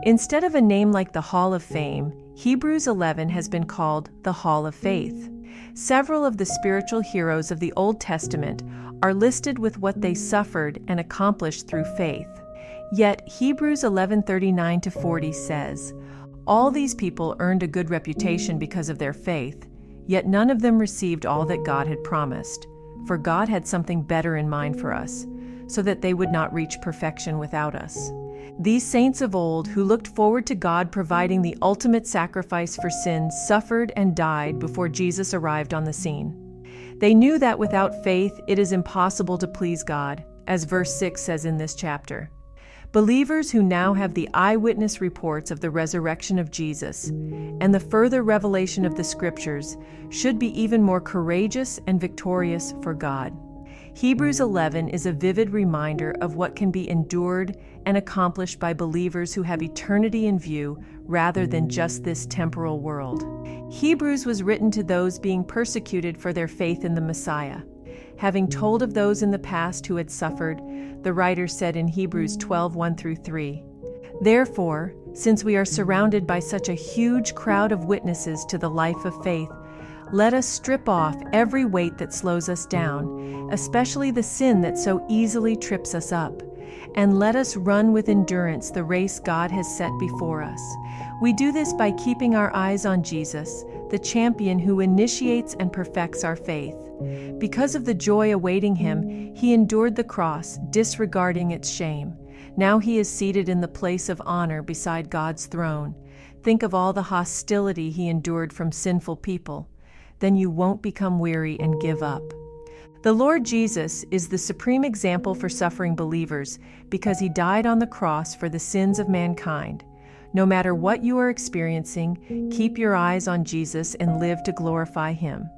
Instead of a name like the Hall of Fame, Hebrews 11 has been called the Hall of Faith. Several of the spiritual heroes of the Old Testament are listed with what they suffered and accomplished through faith. Yet Hebrews 11:39-40 says, "All these people earned a good reputation because of their faith, yet none of them received all that God had promised. For God had something better in mind for us, so that they would not reach perfection without us." These saints of old, who looked forward to God providing the ultimate sacrifice for sins, suffered and died before Jesus arrived on the scene. They knew that without faith it is impossible to please God, as verse 6 says in this chapter. Believers who now have the eyewitness reports of the resurrection of Jesus and the further revelation of the Scriptures should be even more courageous and victorious for God. Hebrews 11 is a vivid reminder of what can be endured and accomplished by believers who have eternity in view rather than just this temporal world. Hebrews was written to those being persecuted for their faith in the Messiah. Having told of those in the past who had suffered, the writer said in Hebrews 12:1-3, "Therefore, since we are surrounded by such a huge crowd of witnesses to the life of faith, let us strip off every weight that slows us down, especially the sin that so easily trips us up, and let us run with endurance the race God has set before us. We do this by keeping our eyes on Jesus, the champion who initiates and perfects our faith. Because of the joy awaiting him, he endured the cross, disregarding its shame. Now he is seated in the place of honor beside God's throne. Think of all the hostility he endured from sinful people. Then you won't become weary and give up." The Lord Jesus is the supreme example for suffering believers because he died on the cross for the sins of mankind. No matter what you are experiencing, keep your eyes on Jesus and live to glorify him.